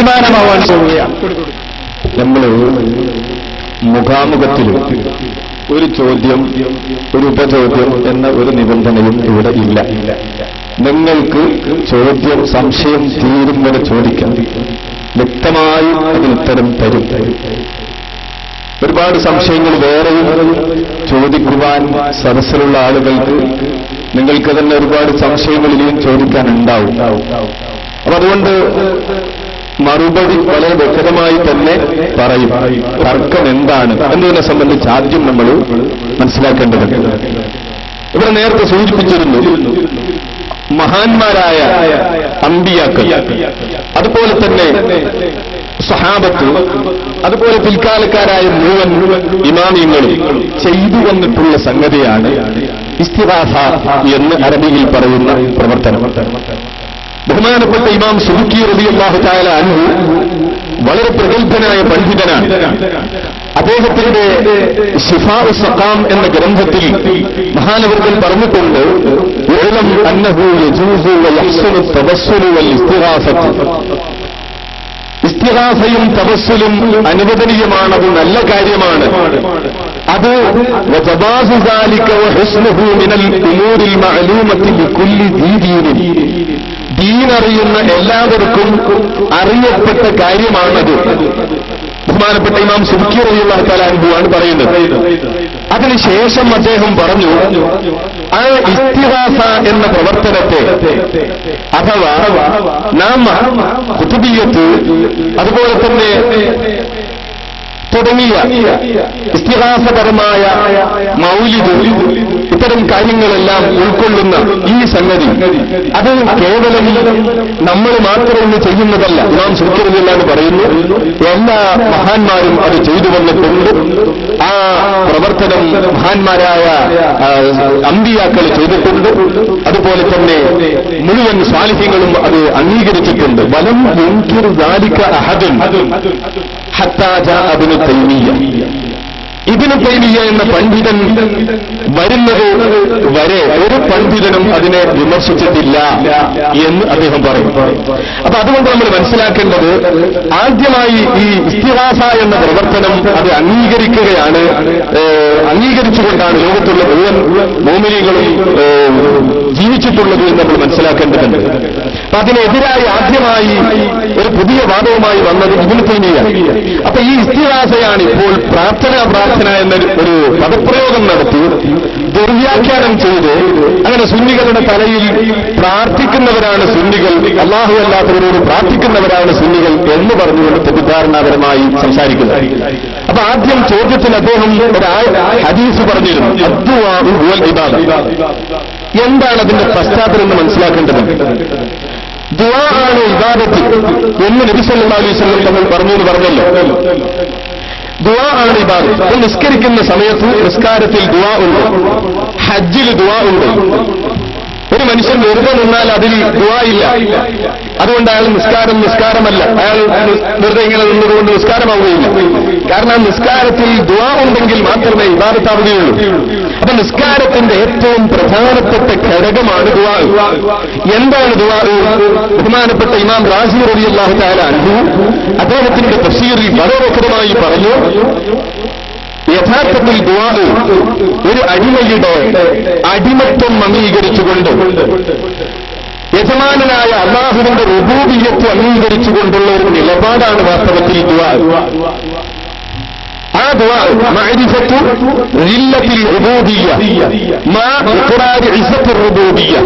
തീരുമാനമാവാൻ പോവുകയാണ്. നമ്മൾ മുഖാമുഖത്തിലും ഒരു ചോദ്യം ഒരു ഉപചോദ്യം എന്ന ഒരു നിബന്ധനയും ഇവിടെ ഇല്ല. നിങ്ങൾക്ക് ചോദ്യം സംശയം തീരും വരെ ചോദിക്കാം, വ്യക്തമായി അതിന് ഉത്തരം തരും. ഒരുപാട് സംശയങ്ങൾ വേറെയും ചോദിക്കുവാൻ സദസ്സിലുള്ള ആളുകൾക്ക് നിങ്ങൾക്ക് തന്നെ ഒരുപാട് സംശയങ്ങളിലും ചോദിക്കാനുണ്ടാവും. അപ്പൊ അതുകൊണ്ട് മറുപടി വളരെ വ്യക്തമായി തന്നെ പറയും. തർക്കം എന്താണ് എന്നതിനെ സംബന്ധിച്ച് ആദ്യം നമ്മൾ മനസ്സിലാക്കേണ്ടതുണ്ട്. ഇവിടെ നേരത്തെ സൂചിപ്പിച്ചിരുന്നു, മഹാന്മാരായ അമ്പിയാക്കൾ, അതുപോലെ തന്നെ സഹാബത്ത്, അതുപോലെ പിൽക്കാലക്കാരായ മുഴുവൻ ഇമാമിയങ്ങളും ചെയ്തു വന്നിട്ടുള്ള സംഗതിയാണ് ഇസ്തിഗാസ എന്ന് അറബിയിൽ പറയുന്ന പ്രവർത്തനം. ബഹുമാനപ്പെട്ട ഇമാം സുബുക്കി റളിയല്ലാഹു തആല അൻഹു വളരെ പ്രഗത്ഭനായ പണ്ഡിതനാണ്. അദ്ദേഹത്തിന്റെ ശിഫാഉ സഖാം എന്ന ഗ്രന്ഥത്തിൽ മഹാനവർകൾ പറഞ്ഞിട്ടുണ്ട്, ഉലം അന്നഹു യജൂസു വയഹ്സുനു തവസ്സുലു വൽ ഇസ്തിഗാസത്തു. ഇസ്തിഗാസയും തവസ്സുലും അനുവദനീയമാണ്, അത് നല്ല കാര്യമാണ്. അത് വജബാസു ദാലിക വഹുസ്നുഹു മിനൽ ഉമൂരിൽ മഅലൂമത്തി ബികുല്ലി ദീനീൻ. ദീനറിയുന്ന എല്ലാവർക്കും അറിയപ്പെട്ട കാര്യമാണത്. ബഹുമാനപ്പെട്ട ഇമാം സുബ്കി റളിയല്ലാഹു തആല അൻഹു ആണ് പറയുന്നത്. അതിനുശേഷം അദ്ദേഹം പറഞ്ഞു, ആ ഇസ്തിഗാസ എന്ന പ്രവർത്തനത്തെ അഥവാ നാം ഖുതുബിയ്യത്ത് അതുപോലെ തന്നെ തുടങ്ങിയ ഇസ്തിഗാസപരമായ മൗലിദ് ഇത്തരം കാര്യങ്ങളെല്ലാം ഉൾക്കൊള്ളുന്ന ഈ സംഗതി അത് കേവലം നമ്മൾ മാത്രം ചെയ്യുന്നതല്ല. ഇമാം സുബ്കി റളിയല്ലാഹു പറയുന്നു, എല്ലാ മഹാന്മാരും അത് ചെയ്തു വന്നിട്ടുണ്ട്. ആ പ്രവർത്തനം മഹാന്മാരായ അമ്പിയാക്കൾ ചെയ്തിട്ടുണ്ട്. അതുപോലെ തന്നെ മുഴുവൻ സ്വാലിഹ്യങ്ങളും അത് അംഗീകരിച്ചിട്ടുണ്ട്. വലം യുൻകിറു ദാലിക അഹദുൻ ഹത്താ ജാഅ ഇബ്നു തൈമിയ്യ. ഇബ്നു തൈമിയ്യ എന്ന പണ്ഡിതൻ വരുന്നത് വരെ ഒരു പണ്ഡിതനും അതിനെ വിമർശിച്ചിട്ടില്ല എന്ന് അദ്ദേഹം പറയും. അപ്പൊ അതുകൊണ്ട് നമ്മൾ മനസ്സിലാക്കേണ്ടത്, ആദ്യമായി ഈ ഇസ്തിഗാസ എന്ന പ്രവർത്തനം അത് അംഗീകരിക്കുകയാണ്, അംഗീകരിച്ചുകൊണ്ടാണ് ലോകത്തുള്ള മുഴുവൻ മോമിനീകളും ജീവിച്ചിട്ടുള്ളത് എന്ന് നമ്മൾ മനസ്സിലാക്കേണ്ടതുണ്ട്. അപ്പൊ അതിനെതിരായി ആദ്യമായി ഒരു പുതിയ വാദവുമായി വന്നത് ഇബ്നു തൈമിയ്യ. അപ്പൊ ഈ ഇസ്തിഗാസയാണ് ഇപ്പോൾ പ്രാർത്ഥന എന്ന ഒരു പദപ്രയോഗം നടത്തി ദുർവ്യാഖ്യാനം ചെയ്ത് അങ്ങനെ സുന്നികളുടെ തലയിൽ പ്രാർത്ഥിക്കുന്നവരാണ് സുന്നികൾ, അല്ലാഹു അല്ലാത്തവരോട് പ്രാർത്ഥിക്കുന്നവരാണ് സുന്നികൾ എന്ന് പറഞ്ഞുകൊണ്ട് തെറ്റിദ്ധാരണാപരമായി സംസാരിക്കുന്നത്. അപ്പൊ ആദ്യം ചോദ്യത്തിൽ അദ്ദേഹം ഒരു ഹദീസ് പറഞ്ഞിരുന്നു, അദ്ദുആഉ ഹുവൽ ഇബാദ. എന്താണ് അതിന്റെ പശ്ചാത്തലം എന്ന് മനസ്സിലാക്കേണ്ടതുണ്ട്. ദുആ ആണ് ഇബാദത്ത് എന്ന് നബി സല്ലല്ലാഹു അലൈഹി വസല്ലം തങ്ങൾ പറഞ്ഞല്ലോ. ദുആ ആണ് ഇബാദത്ത്. നിസ്കരിക്കുന്ന സമയത്ത് നിസ്കാരത്തിൽ ദുആ ഉണ്ട്, ഹജ്ജിൽ ദുആ ഉണ്ട്. ഒരു മനുഷ്യൻ വെറുതെ നിന്നാൽ അതിൽ ദുആ ഇല്ല. അതുകൊണ്ട് അയാൾ നിസ്കാരമല്ല, അയാൾ വെറുതെ ഇങ്ങനെ നിന്നുകൊണ്ട് നിസ്കാരമാവുകയില്ല. കാരണം നിസ്കാരത്തിൽ ദുആ ഉണ്ടെങ്കിൽ മാത്രമേ ഇബാദത്താവുകയുള്ളൂ. അപ്പൊ നിസ്കാരത്തിന്റെ ഏറ്റവും പ്രധാനപ്പെട്ട ഘടകമാണ് ദുആ. എന്താണ് ദുആ? ബഹുമാനപ്പെട്ട ഇമാം റാസി റളിയല്ലാഹു തആല അൻഹു അദ്ദേഹത്തിന്റെ തഫ്സീറിൽ വളരെ വ്യക്തമായി പറഞ്ഞു, യഥാർത്ഥത്തിൽ ദുആ ഒരു അടിമയുടെ അടിമത്വം അംഗീകരിച്ചുകൊണ്ട് യജമാനനായ അല്ലാഹുവിന്റെ റുബൂബിയ്യത്ത് അംഗീകരിച്ചുകൊണ്ടുള്ള ഒരു നിലപാടാണ് വാസ്തവത്തിൽ ദുആ. ആ ദുആ മഅരിഫത്തു റില്ലത്തിൽ ഉബൂദിയ്യ മാ ഇഖ്റാരി ഇസ്സത്തുർ റുബൂബിയ്യ.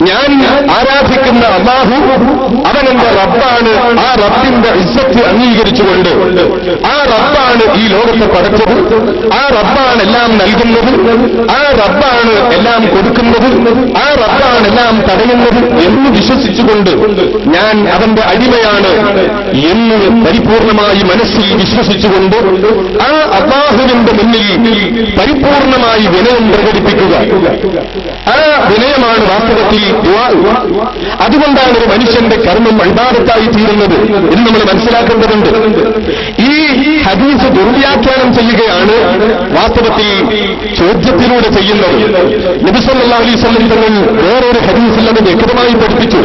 ഞാൻ ആരാധിക്കുന്ന അല്ലാഹു അവൻ എന്റെ റബ്ബാണ്. ആ റബ്ബിന്റെ ഇസ്സത്ത് അംഗീകരിച്ചുകൊണ്ട് ആ റബ്ബാണ് ഈ ലോകത്തെ പടച്ചത്, ആ റബ്ബാണ് എല്ലാം നൽകുന്നത്, ആ റബ്ബാണ് എല്ലാം കൊടുക്കുന്നത്, ആ റബ്ബാണ് എല്ലാം തടയുന്നത് എന്ന് വിശ്വസിച്ചുകൊണ്ട് ഞാൻ അവന്റെ അടിമയാണ് എന്ന് പരിപൂർണമായി മനസ്സിൽ വിശ്വസിച്ചുകൊണ്ട് ആ അല്ലാഹുവിന്റെ മുന്നിൽ പരിപൂർണമായി വിനയം പ്രകടിപ്പിക്കുക. ആ വിനയമാണ് വാസ്തവത്തിൽ ദുആ. അതുകൊണ്ടാണ് ഒരു മനുഷ്യന്റെ കർമ്മം ഇബാദത്തായി തീരുന്നത് എന്ന് നമ്മൾ മനസ്സിലാക്കേണ്ടതുണ്ട്. ഈ ഹദീസ് ദുർവ്യാഖ്യാനം ചെയ്യുകയാണ് വാസ്തവത്തിൽ ചോദ്യത്തിലൂടെ ചെയ്യുന്നത്. നബി സല്ലല്ലാഹു അലൈഹി വസല്ലം തങ്ങൾ വേറൊരു ഹദീസിൽ അത് വ്യക്തമായി പഠിപ്പിച്ചു.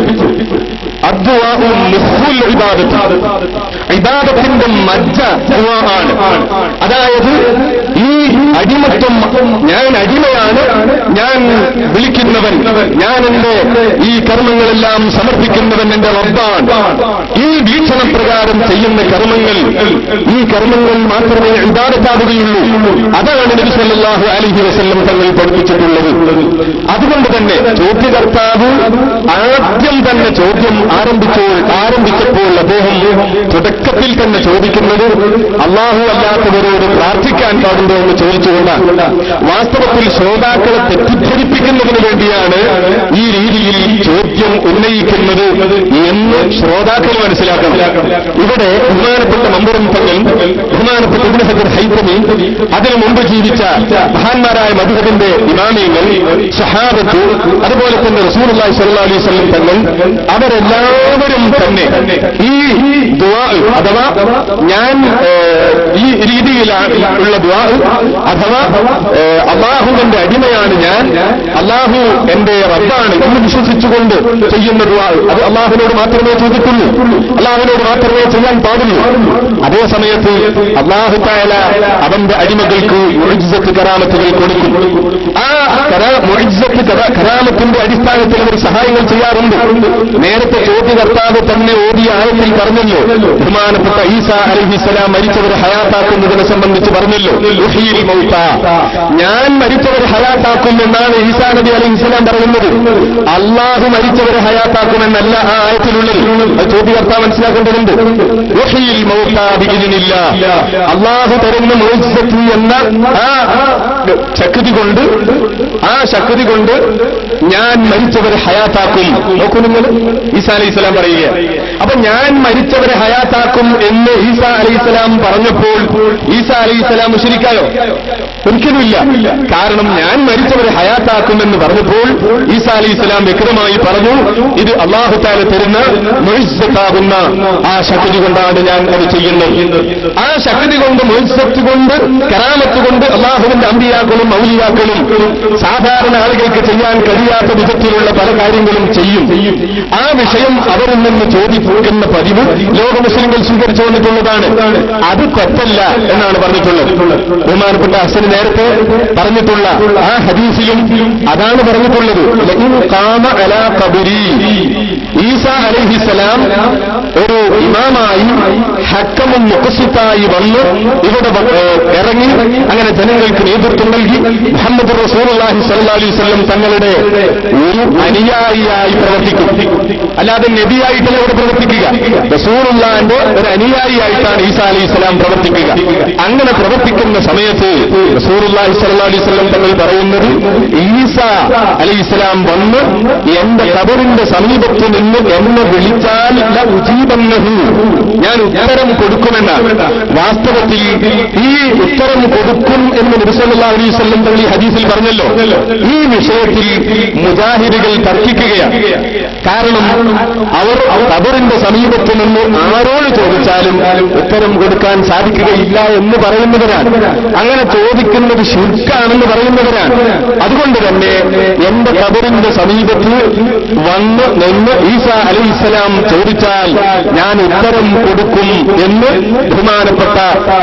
അദ്ദുആഉ മുഖ്ഉൽ ഇബാദത്ത്, ഇബാദത്തിന്റെ മജ്ജ ദുആ ആണ്. അതായത് ഈ അടിമത്വം, ഞാൻ അടിമയാണ്, ഞാൻ വിളിക്കുന്നവൻ, ഞാൻ എന്റെ ഈ കർമ്മങ്ങളെല്ലാം സമർപ്പിക്കുന്നവൻ എന്റെ റബ്ബാണ്. ഈ വീക്ഷണപ്രകാരം ചെയ്യുന്ന കർമ്മങ്ങൾ, ഈ കർമ്മങ്ങൾ മാത്രമേ ഇബാദത്താവുകയുള്ളൂ. അതാണ് നബി സല്ലല്ലാഹു അലൈഹി വസല്ലം തങ്ങൾ പഠിപ്പിച്ചിട്ടുള്ളത്. അതുകൊണ്ട് തന്നെ ചോദ്യകർത്താവ് ആദ്യം തന്നെ ചോദ്യം ആരംഭിച്ചപ്പോൾ അദ്ദേഹം തുടക്കത്തിൽ തന്നെ ചോദിക്കുന്നത് അല്ലാഹു അല്ലാത്തവരോട് പ്രാർത്ഥിക്കാൻ പാടുണ്ടോ എന്ന് ചോദിച്ചുകൊണ്ടാണ്. വാസ്തവത്തിൽ ശ്രോതാക്കളെ തെറ്റിദ്ധരിപ്പിക്കുന്നതിന് വേണ്ടിയാണ് ഈ രീതിയിൽ ചോദ്യം ഉന്നയിക്കുന്നത് എന്ന് ശ്രോതാക്കൾ മനസ്സിലാക്കണം. ഇവിടെ ബഹുമാനപ്പെട്ട മമ്പുറം തങ്ങൾ, ബഹുമാനപ്പെട്ട ഇബ്നു ഹജർ ഹൈതമി, അതിനു മുമ്പ് ജീവിച്ച മഹാന്മാരായ മദ്ഹബിന്റെ ഇമാമിയങ്ങൾ, സഹാബത്ത്, അതുപോലെ തന്നെ റസൂലുള്ളാഹി സ്വല്ലല്ലാഹു അലൈഹി വസല്ലം തങ്ങൾ, അവരെല്ലാവരും തന്നെ ഈ ദുആ അഥവാ ഞാൻ ഈ രീതിയിലുള്ള ദുആ അഥവാ അല്ലാഹുവിന്റെ അടിമയാണ് ഞാൻ, അല്ലാഹു എന്റെ റബ്ബാണ് എന്ന് വിശ്വസിച്ചുകൊണ്ട് ചെയ്യുന്ന ദുആ, അത് അല്ലാഹുവിനോട് മാത്രമേ ചോദിക്കുള്ളൂ, അല്ലാഹുവിനോട് മാത്രമേ ചെയ്യാൻ പാടുള്ളൂ. അതേ സമയത്ത് അല്ലാഹു തആല അവന്റെ അടിമകൾക്ക് മുഅ്ജിസത്ത് കറാമത്തുകൾ കൊടുക്കും. ആ മുഅ്ജിസത്ത് കറാമത്തിന്റെ അടിസ്ഥാനത്തിൽ അവർ സഹായങ്ങൾ ചെയ്യാറുണ്ട്. നേരത്തെ ചോദ്യകർത്താവ് തന്നെ ഓതിയ ആയത്തിൽ പറഞ്ഞല്ലോ, ബഹുമാനപ്പെട്ട ഈസാ അലൈഹിസ്സലാം മരിച്ചവരെ ഹയാത്താക്കുന്നതിനെ സംബന്ധിച്ച് പറഞ്ഞല്ലോ, യുഹ്യിൽ മൗത, ഞാൻ മരിച്ചവരെ ഹയാത്താക്കും എന്നാണ് ഈസാ നബി അലൈഹിസ്സലാം പറയുന്നത്. അല്ലാഹു മരിച്ചവരെ ഹയാത്താക്കുമെന്നല്ല ആ ആയത്തിലുള്ളത്. അത് ചോദ്യകർത്താവ് മനസ്സിലാക്കേണ്ടതുണ്ട്. യുഹ്യിൽ മൗത ബിഇദ്നില്ലാഹ്, അല്ലാഹു തരുന്ന മുഅ്ജിസത്ത് എന്ന ആ ശക്തി കൊണ്ട് ഞാൻ മരിച്ചവരെ ഹയാത്താക്കും. നോക്കൂ നിങ്ങൾ, ഈസാ അലൈഹിസ്സലാം പറയുക. അപ്പൊ ഞാൻ മരിച്ചവരെ ഹയാത്താക്കും എന്ന് ഈസാ അലൈഹിസ്സലാം പറഞ്ഞപ്പോൾ ഈസാ അലൈഹിസ്സലാം മുശ്രിക്കായോ? ഒരിക്കലുമില്ല. കാരണം ഞാൻ മരിച്ചവരെ ഹയാത്താക്കും എന്ന് പറഞ്ഞപ്പോൾ ഈസാ അലൈഹിസ്സലാം വ്യക്തമായി പറഞ്ഞു, ഇത് അല്ലാഹു തആല തരുന്ന മുഅ്ജിസത്താകുന്ന ആ ശക്തി കൊണ്ടാണ് ഞാൻ അത് ചെയ്യുന്നത്. ആ ശക്തി കൊണ്ട്, മുഅ്ജിസത്ത് കൊണ്ട്, കറാമത്ത് കൊണ്ട് അല്ലാഹുവിന്റെ അമ്പിയാക്കളും ഔലിയാക്കളും സാധാരണ ആളുകൾക്ക് ചെയ്യാൻ കഴിയാത്ത വിധത്തിലുള്ള പല കാര്യങ്ങളും ചെയ്യും. ആ വിഷയം അവരിൽ നിന്ന് ചോദിക്കുന്ന പതിവ് ലോക മുസ്ലിങ്ങൾ സ്വീകരിച്ചു വന്നിട്ടുള്ളതാണ്. അത് തെറ്റല്ല എന്നാണ് പറഞ്ഞിട്ടുള്ളത്. ബഹുമാനപ്പെട്ട ഹസൻ നേരത്തെ പറഞ്ഞിട്ടുള്ള ആ ഹദീസിലും അതാണ് പറഞ്ഞിട്ടുള്ളത്. ഈസാ അലൈഹിസ്സലാം ഒരു ഇമാമായി ഹക്കമും മുഖസിത്തായി വന്ന് ഇവിടെ ഇറങ്ങി അങ്ങനെ ജനങ്ങൾക്ക് നേതൃത്വം നൽകി മുഹമ്മദ് റസൂലുള്ളാഹി സ്വല്ലല്ലാഹു അലൈഹി വസല്ലം തങ്ങളുടെ ഒരു അനുയായിയായി പ്രവർത്തിക്കും. അല്ലാതെ നബിയായിട്ടല്ല ഇവിടെ പ്രവർത്തിക്കുക. റസൂലുള്ളാഹിന്റെ ഒരു അനുയായിയായിട്ടാണ് ഈസാ അലൈഹിസ്സലാം പ്രവർത്തിക്കുക. അങ്ങനെ പ്രവർത്തിക്കുന്ന സമയത്ത് റസൂലുള്ളാഹി സ്വല്ലല്ലാഹു അലൈഹി വസല്ലം തങ്ങൾ പറയുന്നത്, ഈസാ അലൈഹിസ്സലാം വന്ന് എന്റെ ഖബറിന്റെ സമീപത്ത് നിന്ന് എന്നെ വിളിച്ചാൽ ഉജീബന്നഹു, ഞാൻ ഉത്തരം കൊടുക്കുമെന്നാണ്. വാസ്തവത്തിൽ ഈ ഉത്തരം കൊടുക്കും എന്ന് നബി സല്ലല്ലാഹു അലൈഹി വസല്ലം തങ്ങൾ ഈ ഹദീസിൽ പറഞ്ഞല്ലോ. ഈ വിഷയത്തിൽ മുജാഹിദുകൾ തർക്കിക്കുകയാണ്. കാരണം അവർ ഖബറിന്റെ സമീപത്ത് നിന്ന് ആരോട് ചോദിച്ചാലും ഉത്തരം കൊടുക്കാൻ സാധിക്കുകയില്ല എന്ന് പറയുന്നവരാണ്. അങ്ങനെ ചോദിക്കുന്നത് ശിർക്കാണെന്ന് പറയുന്നവരാണ്. അതുകൊണ്ട് തന്നെ എന്റെ ഖബറിന്റെ സമീപത്ത് വന്ന് നിന്ന് ഈസാ അലൈഹിസ്സലാം ചോദിച്ചാൽ ഞാൻ ഉത്തരം കൊടുക്കും എന്ന് ബഹുമാനപ്പെട്ട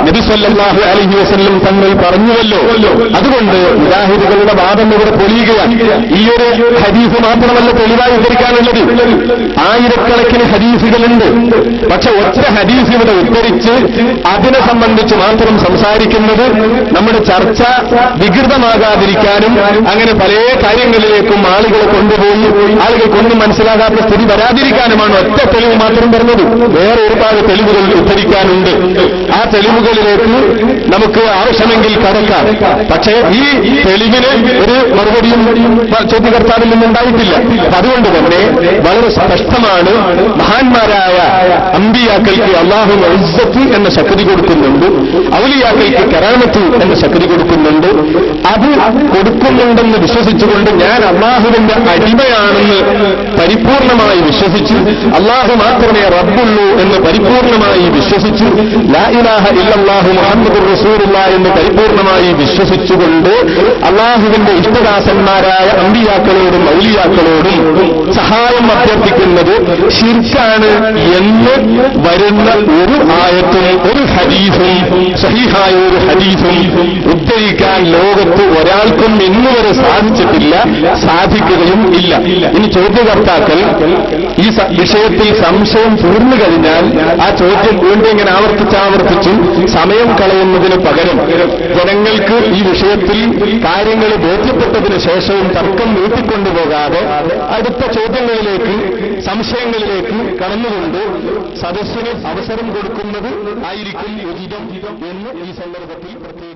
നബി സല്ലല്ലാഹു അലൈഹി വസല്ലം തങ്ങൾ പറഞ്ഞുവല്ലോ. അതുകൊണ്ട് മുജാഹിദുകളുടെ വാദം ഇവിടെ പൊളിയുകയാണ്. ഈ ഒരു ഹദീസ് മാത്രമല്ല തെളിവായി ഉദ്ധരിക്കാനുള്ളത്, ആയിരക്കണക്കിന് ഹദീസുകളുണ്ട്. പക്ഷെ ഒറ്റ ഹദീസ് ഇവിടെ ഉദ്ധരിച്ച് അതിനെ സംബന്ധിച്ച് മാത്രം സംസാരിക്കുന്നത് നമ്മുടെ ചർച്ച വികൃതമാകാതിരിക്കാനും അങ്ങനെ പല കാര്യങ്ങളിലേക്കും ആളുകളെ കൊണ്ടുപോയി ആളുകൾക്കൊന്നും മനസ്സിലാകാത്ത സ്ഥിതി വരാതിരിക്കാനുമാണ് ഒറ്റ തെളിവ് മാത്രം പറഞ്ഞത്. വേറെ ഒരുപാട് തെളിവുകൾ ഉദ്ധരിക്കാനുണ്ട്. ആ തെളിവുകളിലേക്ക് നമുക്ക് ആവശ്യമെങ്കിൽ കടക്കാം. പക്ഷേ ഈ തെളിവിന് ഒരു മറുപടിയും ചോദ്യകർത്താവിൽ നിന്നുണ്ടായിട്ടില്ല. അതുകൊണ്ട് തന്നെ വളരെ സ്പഷ്ടമാണ് മഹാന്മാരായ അമ്പിയാക്കൾക്ക് അല്ലാഹു ഇസ്സത്ത് എന്ന ശക്തി കൊടുക്കുന്നുണ്ട്, ഔലിയാക്കൾക്ക് കറാമത്ത് എന്ന ശക്തി കൊടുക്കുന്നുണ്ട്. അത് കൊടുക്കുന്നുണ്ടെന്ന് വിശ്വസിച്ചുകൊണ്ട് ഞാൻ അല്ലാഹുവിന്റെ അടിമയാണെന്ന് പരിപൂർണമായി വിശ്വസിച്ച്, അല്ലാഹു മാത്രമേ റബ്ബുള്ളൂ എന്ന് പരിപൂർണമായി വിശ്വസിച്ച്, ലാ ഇലാഹ ഇല്ലല്ലാഹു മുഹമ്മദുർ റസൂലുള്ളാഹി എന്ന് പരിപൂർണമായി വിശ്വസിച്ചുകൊണ്ട് അല്ലാഹുവിന്റെ ഇഷ്ടദാസന്മാരായ അമ്പിയാക്കളോടും ഔലിയാക്കളോടും സഹായം അഭ്യർത്ഥിക്കുന്നത് ശിർക്കാണ് എന്ന് വരുന്ന ഒരു ആയത്തും ഒരു ഹദീസും, സഹീഹായ ഒരു ഹദീസും ഉദ്ധരിക്കാൻ ലോകത്ത് ഒരാൾക്കും ഇന്നുവരെ സാധിച്ചിട്ടില്ല, സാധിക്കുകയും ഇല്ല. ഇനി ചോദ്യകർത്താക്കൾ ഈ വിഷയത്തിൽ സംശയം തീർന്നു കഴിഞ്ഞാൽ ആ ചോദ്യം വീണ്ടും ഇങ്ങനെ ആവർത്തിച്ച് സമയം കളയുന്നതിന് പകരം ജനങ്ങൾക്ക് ഈ വിഷയത്തിൽ കാര്യങ്ങൾ ബോധ്യപ്പെട്ടതിന് ശേഷവും തർക്കം നീട്ടിക്കൊണ്ടുപോകാതെ അടുത്ത ചോദ്യങ്ങളിലേക്ക്, സംശയങ്ങളിലേക്ക് കടന്നുകൊണ്ട് സദസ്സിന് അവസരം കൊടുക്കുന്നത് ആയിരിക്കും ഉചിതം എന്ന് ഈ സന്ദർഭത്തിൽ പ്രത്യേകം